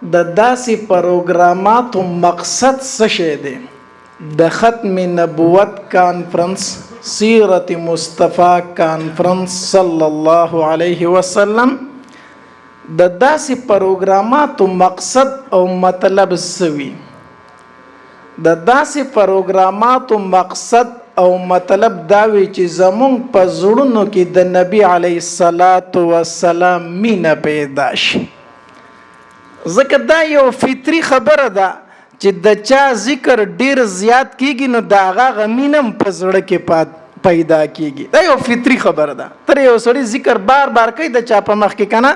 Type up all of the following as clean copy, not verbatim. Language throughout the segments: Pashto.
د داسې پروګراماتو مقصد څه شی دی؟ د ختم نبوت کانفرنس، سیرت مصطفی کانفرنس صلی الله علیه وسلم، د داسې پروګراماتو مقصد او مطلب سوي؟ د داسې پروګراماتو مقصد او مطلب دا وی چې زمونږ په زړونو کې د نبی علیه الصلاۃ والسلام مینه پیدا شي. ځکه دا یو فطري خبره ده چې د چا ذکر ډیر زیات کیږي نو د هغه مینه په زړه کې پیدا کیږي. دا یو فطري خبره ده. تر یو سړی ذکر بار بار کوي د چا په مخ کې کنه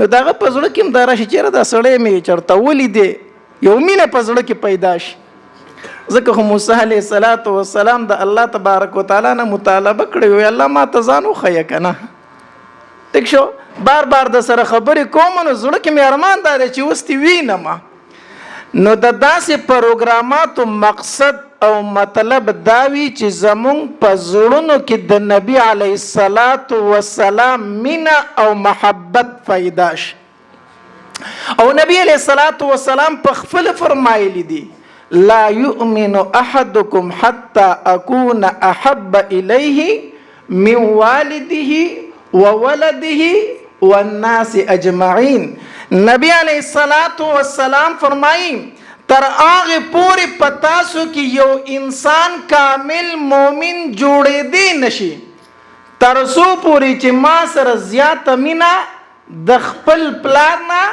نو دغه په زړه کې هم دا راشي چې دا سړی مې چرته ولیدي، یو مینه په زړه کې پیدا شي. ځکه خو موسی علیه السلام د الله تبارک وتعالی نه مطالبه کړی وی الله ما ته ځان وښیه کنه. ټیک شو، بار بار د سره خبرې کوم نو زړه کې مې ارمان دا دی چې اوس دې وینم. نو د داسې پروګراماتو مقصد او مطلب دا وي چې زمونږ په زړونو کې د نبی علیه الصلاۃ والسلام مینه او محبت پیدا شي. او نبی علیه الصلاۃ والسلام په خپل فرمایلی دي لا يؤمن احدكم حتى اكون احب اليه من والده وولده والناس اجمعین. نبی علیہ الصلوۃ والسلام فرمایي تر هغه پورې پتاسو کې یو انسان کامل مومن جوړېدی نشي تر څو پورې چې ما سره زیات مینا د خپل پلار نه،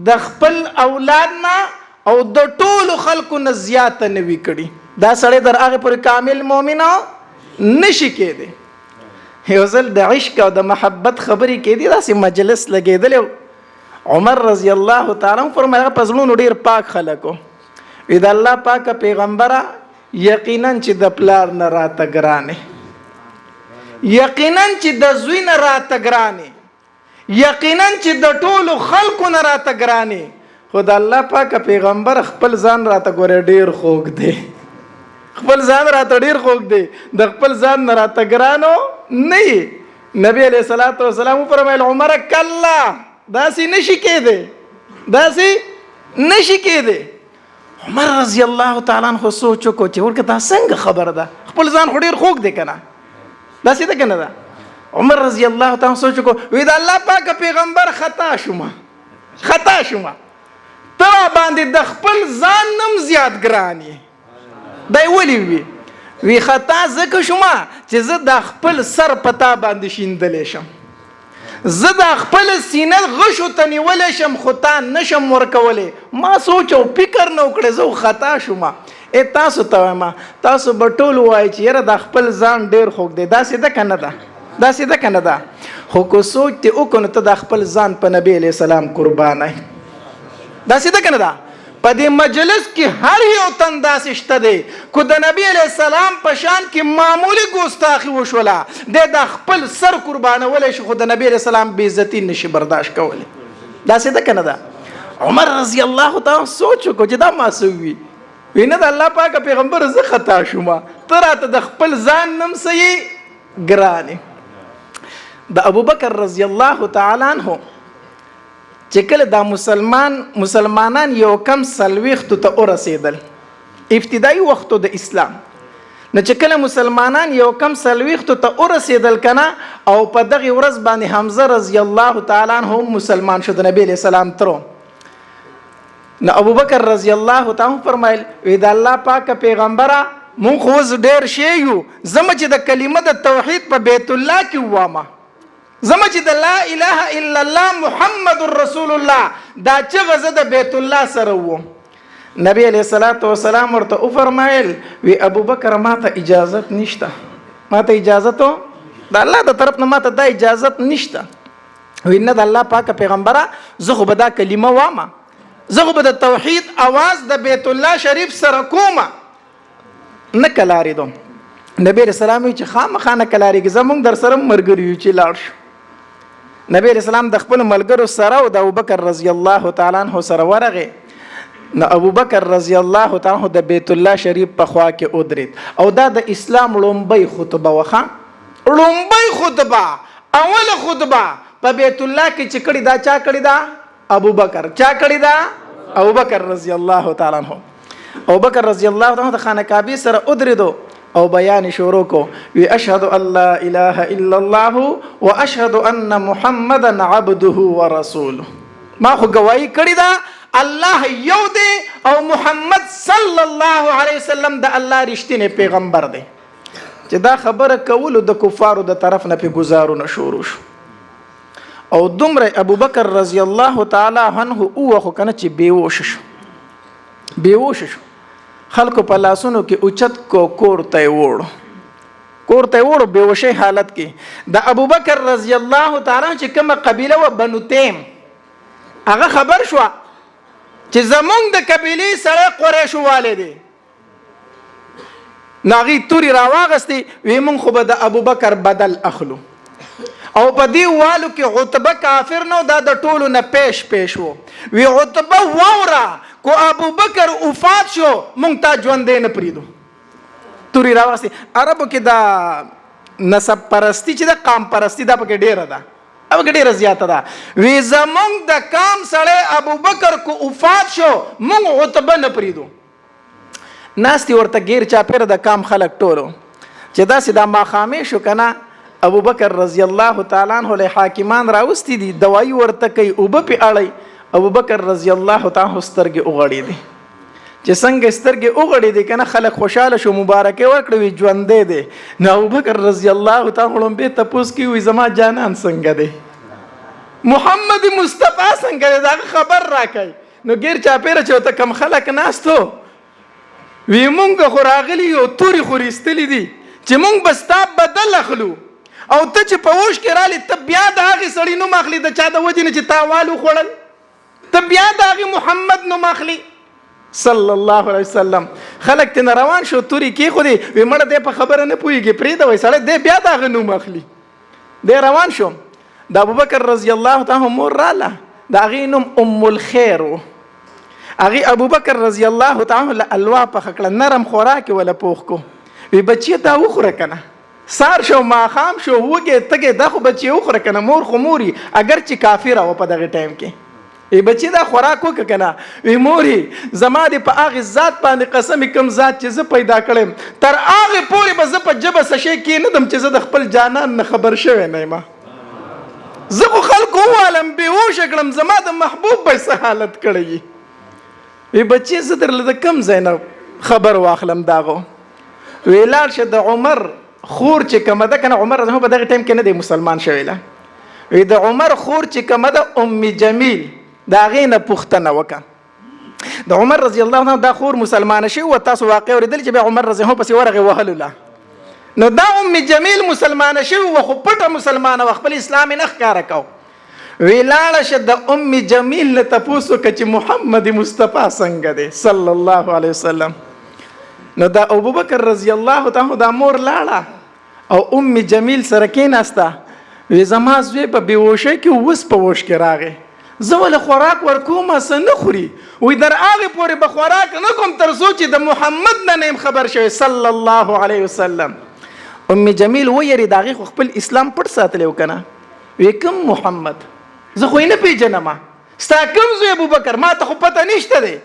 د خپل اولاد نه او د ټولو خلکو نه زیات نه وی کړي. دا سړی در هغه پورې کامل مومن نشي کېدی. یو ځل د عشق او د محبت خبرې کېدی، داسې مجلس لګېدلی. عمر رضی الله تعالی عنہ فرمایي په زړونو ډیر پاک خلکو وی د الله پاک پیغمبره یقینا چې د پلار نه راته ګرانې، یقینا چې د زوی نه راته ګرانې، یقینا چې د ټولو خلکو نه راته ګرانې، خو د الله پاک پیغمبر خپل ځان راته ګوره ډیر خوږ دی، خپل ځان راته ډیر خوږ دی، د خپل ځان نه راته ګرانو نه. نبی علیہ الصلوۃ والسلام فرمایل عمر کلا داسې نشي کېدی، داسې نشي کېدی. عمر رضی الله تعالی عنہ سوچ وکړو چې ورکه دا څنګه خبره ده، خپل ځان خو ډیر خوږ دی کنه، داسې ده کنه ده. عمر رضی الله تعالی عنہ سوچ وکړو وی دا الله پاک پیغمبر خطا شوم تر باندې د خپل ځان نم زیات ګرانی. دا ویلی وی خطا زکه شوم چې زه د خپل سر پتا باندې شیندلې شم، زه د خپل سینه غشو ته نیولې شم خو تا نشم ورکولې. ما سوچ او فکر نه وکړې زه خطا شوم. تاسو ته وایم تاسو به ټول وایي چې یاره د خپل ځان ډیر خوږ دی، داسې ده کنه ده، داسې ده کنه ده. خو که سوچ دې وکړو نو ته د خپل ځان په نبی علیه السلام قربانه، داسې ده کنه ده. په دې مجلس کې هر یو تن داسې شته دی کو د نبی علیه السلام په شان کې معمولی ګستاخي وشوله د خپل سر قربانولی شي خو د نبی علیه السلام بې عزتي نشي برداشت کولی، داسې ده کنه ده. عمر رضی الله تعالی سوچ وکړو چې دا ما څه وي نه د الله پاک پیغمبر زه خطا شوم ته راته د خپل ځان نم څه ګرانې. د ابوبکر رضی الله تعالی عنہ چې کله دا مسلمانان یو کم څلوېښتو ته ورسېدل، ابتدایي وختو د اسلام، نو چې کله مسلمانان یو کم څلوېښتو ته ورسېدل کنه او په دغه ورځ باندې حمزه رضی الله تعالی عنہ مسلمان شو د نبی علیہ السلام ترو. نو ابوبکر رضی الله تعالی عنہ فرمایل وی د الله پاک پیغمبره مونږ خو اوس ډېر شی یو، زمه چې د کلمه د توحید په بیت الله کې ووامه، زمه چې د لا اله الا الله محمد رسول الله دا چغه زه د بیت الله سره وم. نبی علیہ الصلوۃ والسلام ورته فرمایل وی ابوبکر ما ته اجازت نشته، ما ته اجازت د الله د طرف نه ما ته دا اجازت نشته. وی نه د الله پاک پیغمبره زه خو به دا کلمه وامه، زه خو به د توحید اواز د بیت الله شریف سره کومه نه کلاریدم. نبی علیہ السلام چې خامخا نه کلاریږي زمونږ در سره مرګري یو چې لاړ شو. نبی علیہ السلام د خپل ملګرو سره او د ابوبکر رضی الله تعالی عنہ سره ورغه. نو ابوبکر رضی الله تعالی عنہ د بیت الله شریف په خوا کې ودرید او دا د اسلام لومبۍ خطبه وخه، لومبۍ خطبه، اوله خطبه په بیت الله کې چې کړي دا چا کړي دا ابوبکر، چا کړي دا ابو بکر رضی الله تعالی عنہ. ابو بکر رضی الله تعالی عنہ د خانه کعبه سره ودرېدو او بیان شروع کو وی اشهد ان لا اله الا الله واشهد ان محمدا عبده ورسوله. ما خو گواہی کړی دا الله یو دی او محمد صلی الله علیه وسلم د الله رښتینی پیغمبر دی. چې دا خبره کولو د کفارو د طرف نه په گزارونه شروع شو او دومره ابو بکر رضی الله تعالی عنہ او خو کنه چې بیوش شو خلکو په لاسونو کې اوچت کو کور ته وړو بیوشي حالت کې د ابو بکر رضی الله تعالی چې کومه قبیله و بنو تیم هغه خبر شو چې زمونږ د قبیله سره قریش والے دي ناغي توري راواغستي وی مونږ خو به د ابو بکر بدل اخلو او په دی والو کې عتبه کافر نو دا د ټولو نه پیش وو وی عتبه وورا کو ابو بکر وفات شو مونږ ته ژوندې نه پریدو توري راوستي عربو کې دا نسب پرستی چې دا قام پرستی دا پکې ډیره ده او کې ډیره زیاته ده وی زمونږ د قام سره ابو بکر کو وفات شو مونږ عتبه نه پریدو ناستی ورته غیر چا پیر د قام خلک ټولو چې دا سیدا ماخامه شو کنه ابو بکر رضی الله تعالی عنہ له حاکمان راوستي دي دوايي ورته کوي او په اړای ابو بکر رضی الله تعالی سترګې اوغړې دي چې څنګه سترګې اوغړې دي کنه خلک خوشاله شو مبارکي ورکړي ژوندې دي نو ابو بکر رضی الله تعالی عنہ به تاسو کې وي زما جانان څنګه دي محمد مصطفی څنګه دا خبر راکړي نو غیر چا پیر چې ته کم خلک ناستو وی مونږ خو راغلی یو توري خوريستلی دي چې مونږ بستا بدل اخلو او ته چې په وښ کې رالی ته بیا د هغې سړي نوم اخلي د چا د وجې نه چې تاوال وخوړل ته بیا د هغې محمد نوم اخلي صلی الله علیه وسلم خلک ترنه روان شو توري کېښودې وی مړه دی په خبره نه پوهېږي پرېږده وایي سړی دی بیا د هغه نوم اخلي دی روان شو د ابوبکر رضی الله تعالی مور راله د هغې نوم ام الخیر و هغې ابوبکر رضی الله تعالی له الوا پخه کړه نرم خوراک وله پوخ کو وی بچیه دا وخوره کنه سار شو ماخام شو وګه تګه دا خو بچي وخوره کنه مور خو موري اگر چې کافر او په دغه ټایم کې ای بچي دا خوراک وک کنه وی موري زما دې په هغه ذات باندې قسم کوم ذات چې زه پیدا کړم تر هغه پورې به زه په جبه سشي کې نه دم چې زه د خپل جانان نه خبر شوی نه ما زه خو خلکو عالم به وښ کړم زما د محبوب به څه حالت کړی ای بچي زه درله کم زینب خبر واخلم داغو ویلار شه د عمر خور چې کومه ده کنه عمر رضی الله په دغه ټیم کې نه دی مسلمان شوی لا وی د عمر خور چې کومه ده ام جمیل دا غینه پښتنه وکړه د عمر رضی الله عنه دا خور مسلمان شي او تاسو واقع اوریدل چې عمر رضی الله پسې ورغه وهلو لا نو دا ام جمیل مسلمان شي او خو پټه مسلمانه و خپل اسلام نه ښکارا کو ویلاړه شه د ام جمیل له تاسو چې محمد مصطفی څنګه دی صلی الله علیه وسلم نو دا ابوبکر رضی الله تعالی دا مور لاړه او ام جمیل سره کېناسته وی زما زوی په بیوشه کې وس په وش کې راغی زه ول خوراک ورکوم څه نه خوري وی در هغه پورې به خوراک نه کوم تر څو چې د محمد نه نیم خبر شوی صلی الله علیه وسلم ام جمیل ویری داغه خپل اسلام پټ ساتلی وکنه وی کوم محمد زه خو نه پیژنم ستا کوم زوی ابوبکر ما ته خو پته نشته دی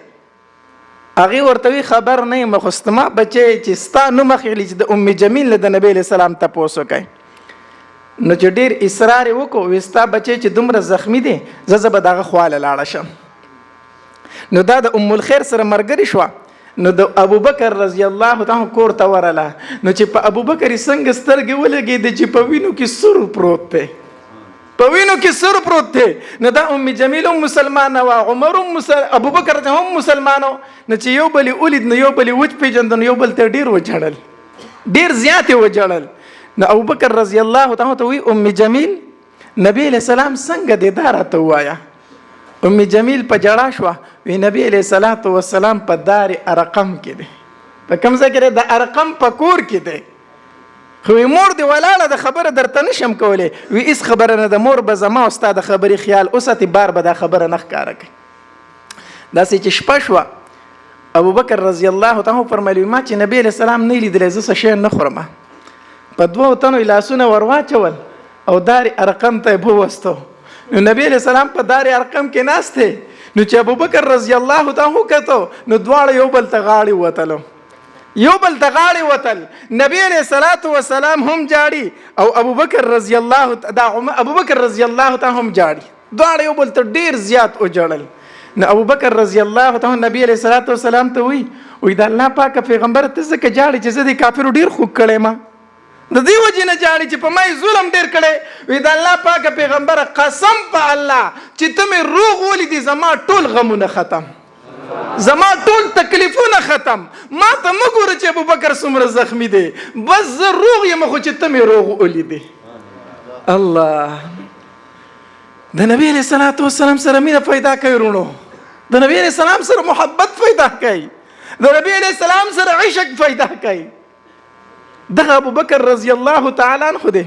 هغه ورته خبر نه مخستما بچي چې ستا نو مخېلی چې د ام جمیل د نبی له سلام تاسو کوي نو چې ډیر اصرار وکړو وستا بچي چې دومره زخمی دي زه به دغه خواله لاړه شم نو دا د ام الخير سره مرګري شو نو د ابوبکر رضی الله تعالی کور ته ورله نو چې په ابوبکر څنګه سترګې ولګېدې چې په وینو کې سور پروت دی په وینو کې سر پروت دی نو دا ام جمیل مسلمانه و عمر ابوبکر هم مسلمانو نو چې یو بل ولید نو یو بل وچ پیجن یو بل ته ډیر وجړل ډیر زیات وجړل نو ابوبکر رضی الله تعالی ته وی ام جمیل نبی علیہ السلام څنګه دی دار ته وایا ام جمیل په جړا شو وی نبی علیہ الصلوۃ والسلام په دار ارقم کې دی په کوم ځای کې د ارقم په کور کې دی خو مور دی ولاله د خبره درته نشم کولی وی اس خبره نه د مور به زما استاد خبري خیال اوساتي بار به د خبره نه ښکارا کوي داسې چې شپه شوه ابوبکر رضی الله تعالی فرمایلی ما چې نبی علیہ السلام نه لیدل زه څه شی نه خورم په دوه تنو لاسونه ورواچول او دار ارقم ته بوستو نو نبی علیہ السلام په دار ارقم کې ناشته نو چې ابوبکر رضی الله تعالی کته نو دواړه یو بل ته غاړي وتلو نبی علیہ الصلوۃ والسلام هم جاړي او ابوبکر رضی الله تعالی هم جاړي دواړه یو بل ته ډیر زیات او جړل نو ابوبکر رضی الله تعالی نبی علیہ الصلوۃ والسلام ته وی د الله پاک پیغمبر ته څه جاړي چې زه د کافرو ډیر خوږ کړم ما د دې وجه نه جاړي چې په ما ظلم ډیر کړي وی د الله پاک پیغمبر قسم په الله چې ته مې روغ ولیدې زما ټول غمونه ختم زما ټول تکلیفونه ختم ما ته مګوره چې ابوبکر څومره زخمی دی بس زه روغ یم خو چې ته مې روغ ولیدې الله د نبی علیہ الصلوۃ والسلام سره مینه پیدا کوي ورونو د نبی علیہ السلام سره محبت پیدا کوي د نبی علیہ السلام سره عشق پیدا کوي دغه ابوبکر رضی الله تعالی عنہ دی